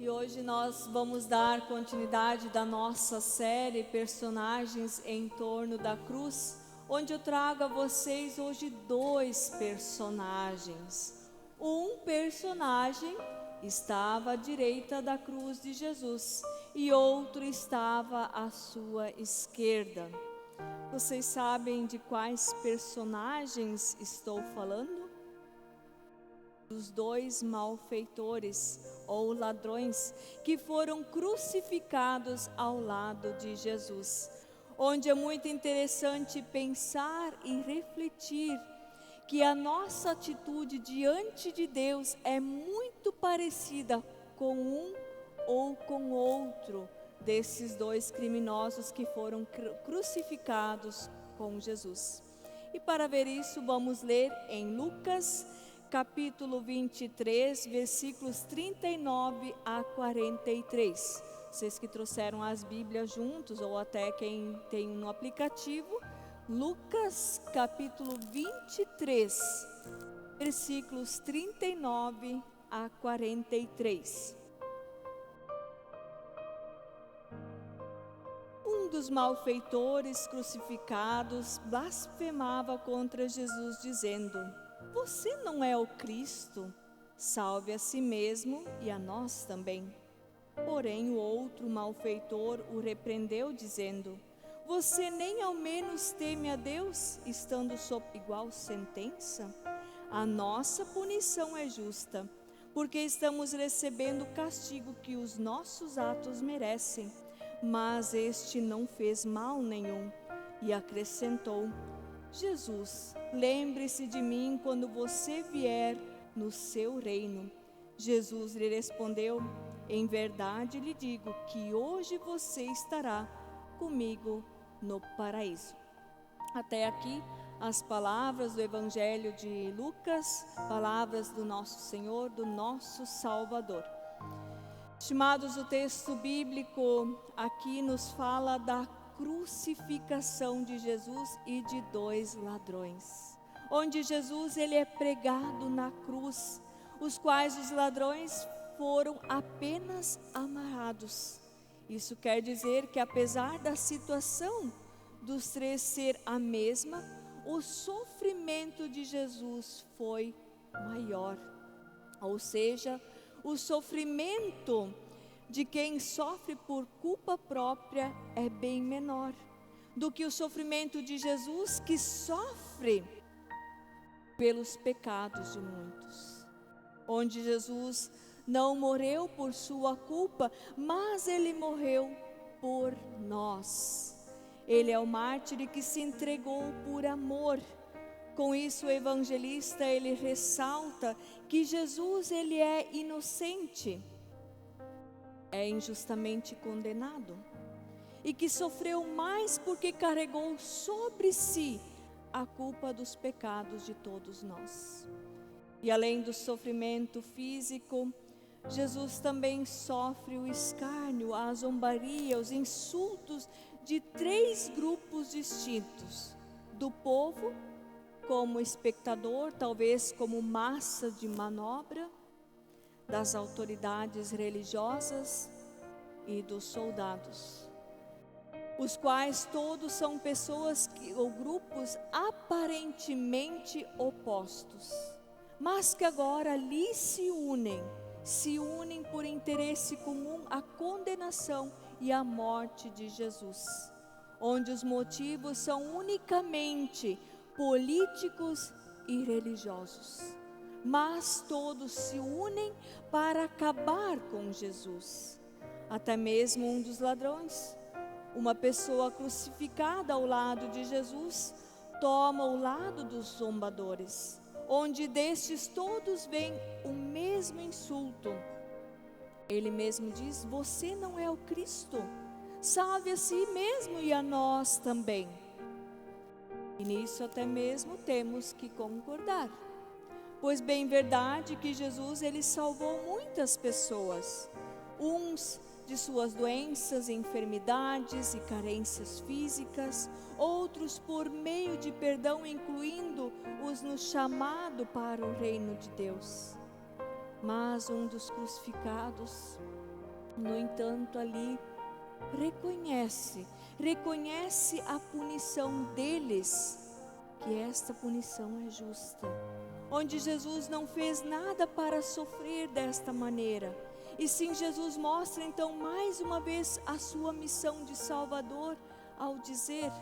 E hoje nós vamos dar continuidade da nossa série Personagens em torno da cruz, onde eu trago a vocês hoje dois personagens. Um personagem estava à direita da cruz de Jesus e outro estava à sua esquerda. Vocês sabem de quais personagens estou falando? Dos dois malfeitores ou ladrões que foram crucificados ao lado de Jesus, onde é muito interessante pensar e refletir que a nossa atitude diante de Deus é muito parecida com um ou com outro desses dois criminosos que foram crucificados com Jesus. E para ver isso, vamos ler em Lucas capítulo 23, versículos 39 a 43. Vocês que trouxeram as Bíblias juntos, ou até quem tem no aplicativo, Lucas capítulo 23, versículos 39 a 43. Um dos malfeitores crucificados blasfemava contra Jesus, dizendo: "Você não é o Cristo? Salve a si mesmo e a nós também." Porém o outro malfeitor o repreendeu, dizendo: "Você nem ao menos teme a Deus, estando sob igual sentença? A nossa punição é justa, porque estamos recebendo o castigo que os nossos atos merecem. Mas este não fez mal nenhum." E acrescentou: "Jesus, lembre-se de mim quando você vier no seu reino." Jesus lhe respondeu: "Em verdade lhe digo que hoje você estará comigo no paraíso." Até aqui as palavras do Evangelho de Lucas, palavras do nosso Senhor, do nosso Salvador. Estimados, o texto bíblico aqui nos fala da crucificação de Jesus e de dois ladrões, onde Jesus ele é pregado na cruz, os quais os ladrões foram apenas amarrados. Isso quer dizer que apesar da situação dos três ser a mesma, o sofrimento de Jesus foi maior, ou seja, o sofrimento de quem sofre por culpa própria é bem menor do que o sofrimento de Jesus, que sofre pelos pecados de muitos. Onde Jesus não morreu por sua culpa, mas ele morreu por nós. Ele é o mártir que se entregou por amor. Com isso o evangelista ele ressalta que Jesus ele é inocente, é injustamente condenado e que sofreu mais porque carregou sobre si a culpa dos pecados de todos nós. E além do sofrimento físico, Jesus também sofre o escárnio, a zombaria, os insultos de três grupos distintos: do povo, como espectador, talvez como massa de manobra, das autoridades religiosas e dos soldados, os quais todos são pessoas ou grupos aparentemente opostos, mas que agora ali se unem por interesse comum, a condenação e a morte de Jesus, onde os motivos são unicamente políticos e religiosos, mas todos se unem para acabar com Jesus. Até mesmo um dos ladrões, uma pessoa crucificada ao lado de Jesus, toma o lado dos zombadores, onde destes todos vem o mesmo insulto. Ele mesmo diz: "Você não é o Cristo, salve a si mesmo e a nós também." E nisso até mesmo temos que concordar, pois bem verdade que Jesus ele salvou muitas pessoas, uns de suas doenças, enfermidades e carências físicas, outros por meio de perdão, incluindo os no chamado para o reino de Deus. Mas um dos crucificados No entanto, ali reconhece a punição deles, que esta punição é justa, onde Jesus não fez nada para sofrer desta maneira, e sim Jesus mostra então mais uma vez a sua missão de Salvador, ao dizer: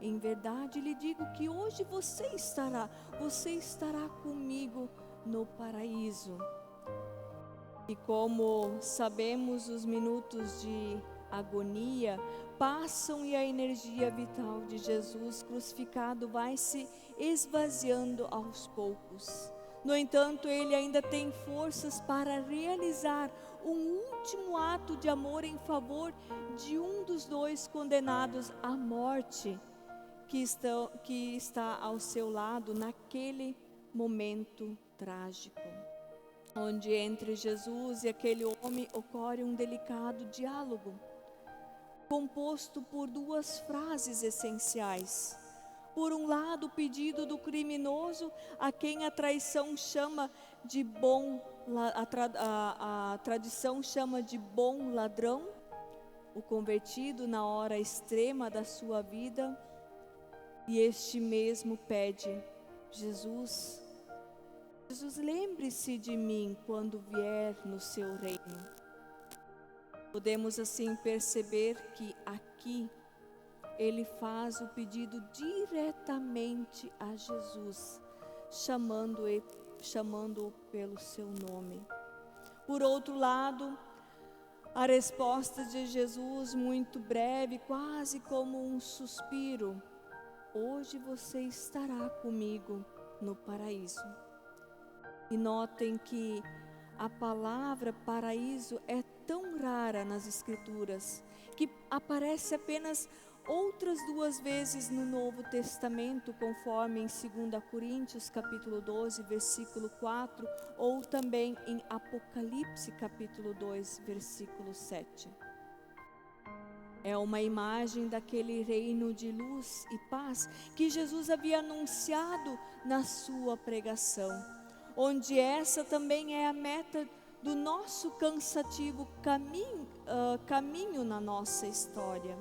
em verdade lhe digo que hoje você estará comigo no paraíso. E como sabemos, os minutos de agonia passam e a energia vital de Jesus crucificado vai se esvaziando aos poucos. No entanto, ele ainda tem forças para realizar um último ato de amor em favor de um dos dois condenados à morte, que está ao seu lado naquele momento trágico, onde entre Jesus e aquele homem ocorre um delicado diálogo, composto por duas frases essenciais. Por um lado, o pedido do criminoso, a quem a tradição chama de bom ladrão, o convertido na hora extrema da sua vida, e este mesmo pede: Jesus, lembre-se de mim quando vier no seu reino. Podemos assim perceber que aqui ele faz o pedido diretamente a Jesus, chamando-o pelo seu nome. Por outro lado, a resposta de Jesus, muito breve, quase como um suspiro: hoje você estará comigo no paraíso. E notem que a palavra paraíso é tão rara nas Escrituras, que aparece apenas outras 2 vezes no Novo Testamento, conforme em 2 Coríntios capítulo 12, versículo 4, ou também em Apocalipse capítulo 2, versículo 7. É uma imagem daquele reino de luz e paz que Jesus havia anunciado na sua pregação, onde essa também é a meta do nosso cansativo caminho na nossa história.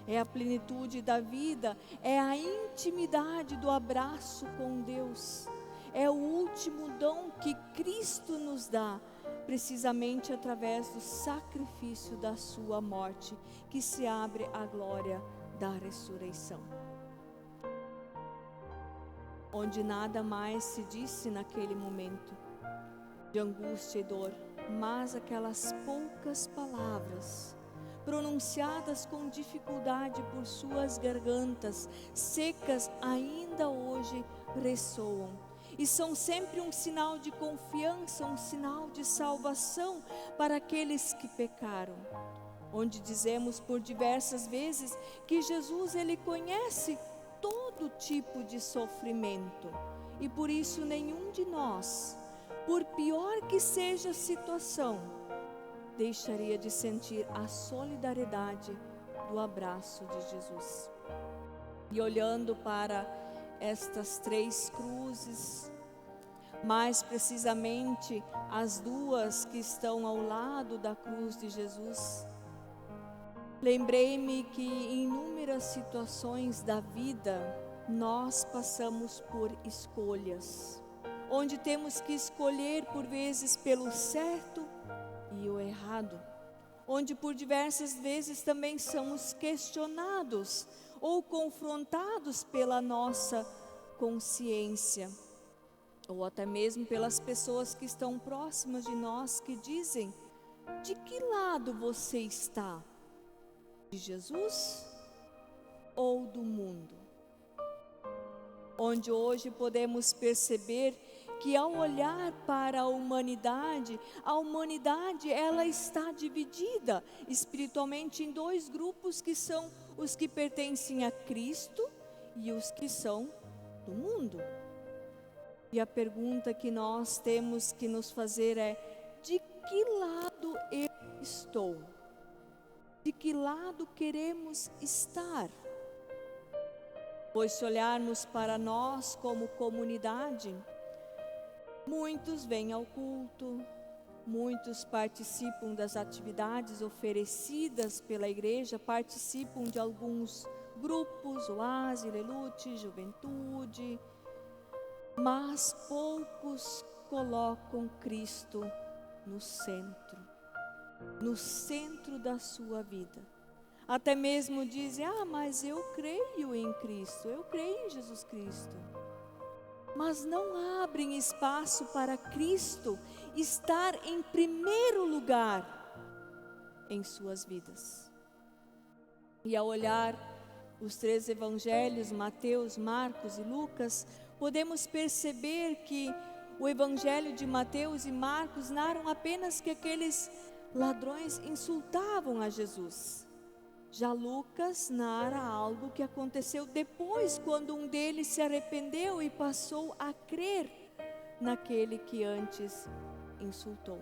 É a plenitude da vida, é a intimidade do abraço com Deus, é o último dom que Cristo nos dá, precisamente através do sacrifício da sua morte, que se abre à glória da ressurreição. Onde nada mais se disse naquele momento de angústia e dor, mas aquelas poucas palavras, pronunciadas com dificuldade por suas gargantas secas, ainda hoje ressoam. E são sempre um sinal de confiança, um sinal de salvação para aqueles que pecaram. Onde dizemos por diversas vezes que Jesus, ele conhece todo tipo de sofrimento. E por isso nenhum de nós, por pior que seja a situação, deixaria de sentir a solidariedade do abraço de Jesus. E olhando para estas 3 cruzes, mais precisamente as 2 que estão ao lado da cruz de Jesus, lembrei-me que em inúmeras situações da vida nós passamos por escolhas, onde temos que escolher por vezes pelo certo e o errado, onde por diversas vezes também somos questionados ou confrontados pela nossa consciência, ou até mesmo pelas pessoas que estão próximas de nós, que dizem: de que lado você está? De Jesus ou do mundo? Onde hoje podemos perceber que ao olhar para a humanidade ela está dividida espiritualmente em 2 grupos, que são os que pertencem a Cristo e os que são do mundo. E a pergunta que nós temos que nos fazer é: de que lado eu estou? De que lado queremos estar? Pois se olharmos para nós como comunidade, muitos vêm ao culto, Muitos participam das atividades oferecidas pela igreja, participam de alguns grupos, Oase, Lelute, Juventude, mas poucos colocam Cristo no centro da sua vida. Até mesmo dizem, mas eu creio em Cristo, eu creio em Jesus Cristo. Mas não abrem espaço para Cristo estar em primeiro lugar em suas vidas. E ao olhar os 3 evangelhos, Mateus, Marcos e Lucas, podemos perceber que o evangelho de Mateus e Marcos narram apenas que aqueles ladrões insultavam a Jesus. Já Lucas narra algo que aconteceu depois, quando um deles se arrependeu e passou a crer naquele que antes insultou.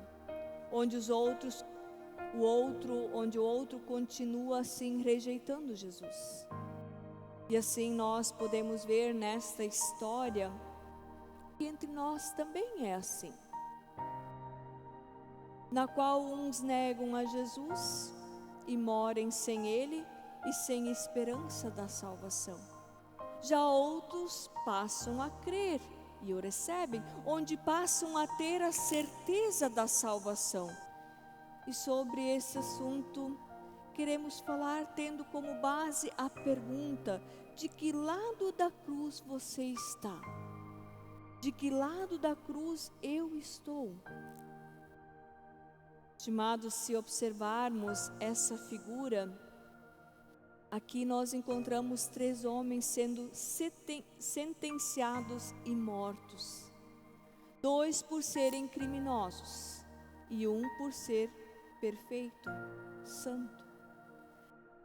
Onde o outro continua assim rejeitando Jesus. E assim nós podemos ver nesta história que entre nós também é assim. Na qual uns negam a Jesus e morem sem Ele e sem esperança da salvação. Já outros passam a crer e o recebem, onde passam a ter a certeza da salvação. E sobre esse assunto queremos falar tendo como base a pergunta: de que lado da cruz você está? De que lado da cruz eu estou? Estimados, se observarmos essa figura, aqui nós encontramos 3 homens sendo sentenciados e mortos. 2 por serem criminosos e 1 por ser perfeito, santo.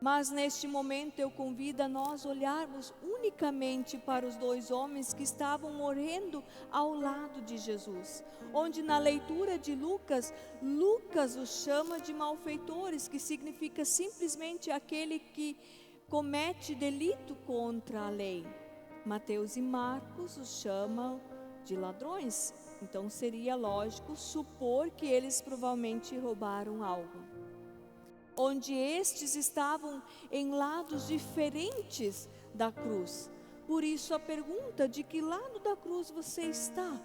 Mas neste momento eu convido a nós olharmos unicamente para os 2 homens que estavam morrendo ao lado de Jesus, onde na leitura de Lucas os chama de malfeitores, que significa simplesmente aquele que comete delito contra a lei. Mateus e Marcos os chamam de ladrões, então seria lógico supor que eles provavelmente roubaram algo. Onde estes estavam em lados diferentes da cruz. Por isso a pergunta: de que lado da cruz você está?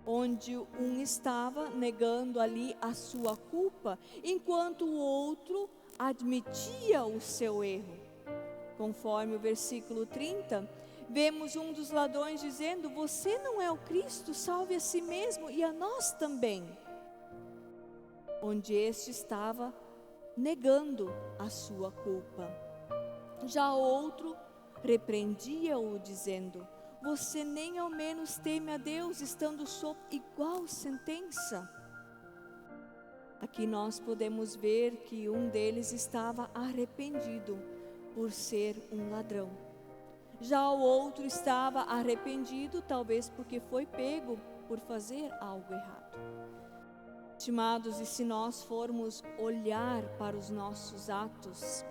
Onde um estava negando ali a sua culpa, enquanto o outro admitia o seu erro. Conforme o versículo 30, vemos um dos ladrões dizendo: você não é o Cristo, salve a si mesmo e a nós também. Onde este estava negando a sua culpa. Já outro repreendia-o, dizendo: você nem ao menos teme a Deus, estando sob igual sentença. Aqui nós podemos ver que um deles estava arrependido por ser um ladrão. Já o outro estava arrependido, talvez porque foi pego por fazer algo errado. Estimados, e se nós formos olhar para os nossos atos,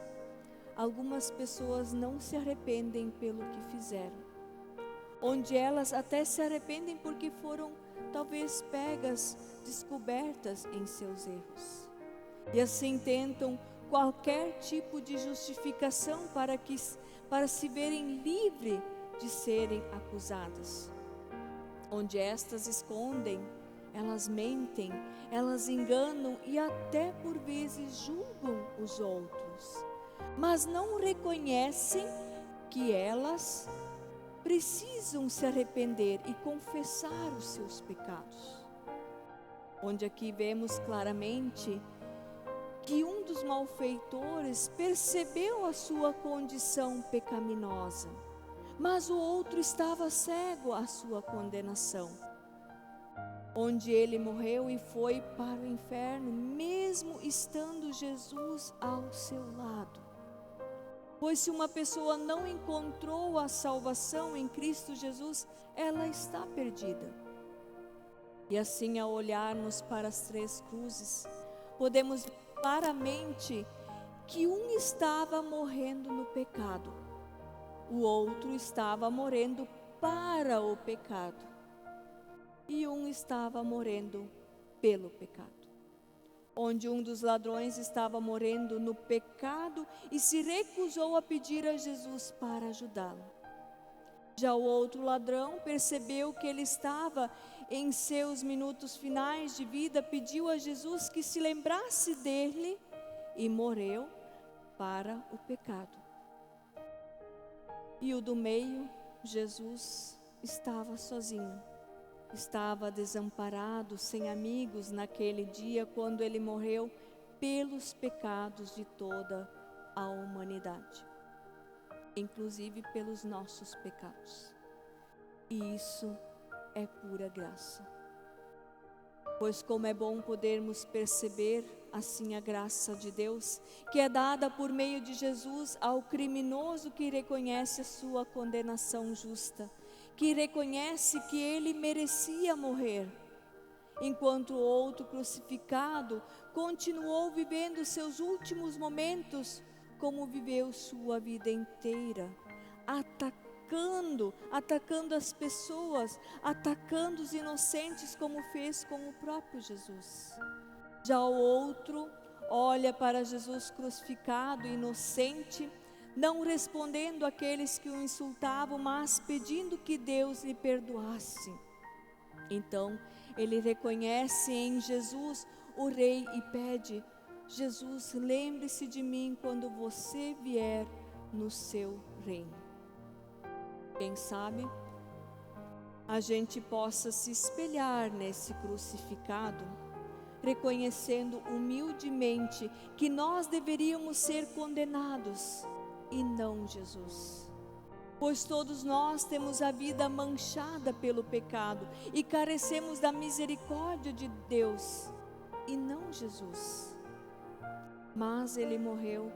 algumas pessoas não se arrependem pelo que fizeram, onde elas até se arrependem porque foram talvez pegas, descobertas em seus erros, e assim tentam qualquer tipo de justificação para se verem livres de serem acusadas, onde estas escondem. Elas mentem, elas enganam e até por vezes julgam os outros, mas não reconhecem que elas precisam se arrepender e confessar os seus pecados. Onde aqui vemos claramente que um dos malfeitores percebeu a sua condição pecaminosa, mas o outro estava cego à sua condenação. Onde ele morreu e foi para o inferno, mesmo estando Jesus ao seu lado. Pois se uma pessoa não encontrou a salvação em Cristo Jesus, ela está perdida. E assim, ao olharmos para as 3 cruzes, podemos ver claramente que um estava morrendo no pecado, o outro estava morrendo para o pecado. E um estava morrendo pelo pecado. Onde um dos ladrões estava morrendo no pecado e se recusou a pedir a Jesus para ajudá-lo. Já o outro ladrão percebeu que ele estava em seus minutos finais de vida, pediu a Jesus que se lembrasse dele e morreu para o pecado. E o do meio, Jesus, estava sozinho. Estava desamparado, sem amigos naquele dia, quando ele morreu pelos pecados de toda a humanidade, inclusive pelos nossos pecados. E isso é pura graça. Pois como é bom podermos perceber assim a graça de Deus, que é dada por meio de Jesus ao criminoso que reconhece a sua condenação justa, que reconhece que ele merecia morrer, enquanto o outro crucificado continuou vivendo seus últimos momentos como viveu sua vida inteira, atacando as pessoas, atacando os inocentes, como fez com o próprio Jesus. Já o outro olha para Jesus crucificado, inocente, não respondendo àqueles que o insultavam, mas pedindo que Deus lhe perdoasse. Então, ele reconhece em Jesus o Rei e pede: Jesus, lembre-se de mim quando você vier no seu reino. Quem sabe a gente possa se espelhar nesse crucificado, reconhecendo humildemente que nós deveríamos ser condenados e não Jesus. Pois todos nós temos a vida manchada pelo pecado e carecemos da misericórdia de Deus e não Jesus. Mas Ele morreu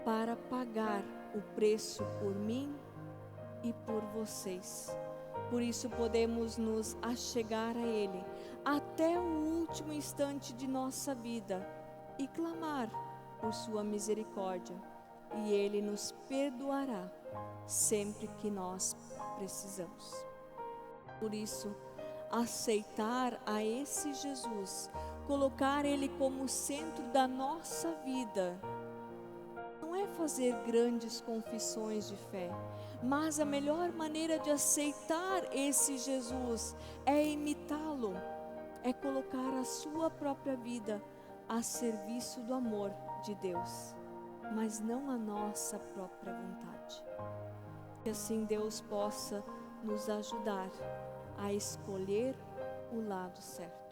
para pagar o preço por mim e por vocês. Por isso podemos nos achegar a Ele até o último instante de nossa vida e clamar por sua misericórdia, e Ele nos perdoará sempre que nós precisamos. Por isso, aceitar a esse Jesus, colocar Ele como centro da nossa vida, não é fazer grandes confissões de fé, mas a melhor maneira de aceitar esse Jesus é imitá-lo, é colocar a sua própria vida a serviço do amor de Deus, mas não a nossa própria vontade. Que assim Deus possa nos ajudar a escolher o lado certo.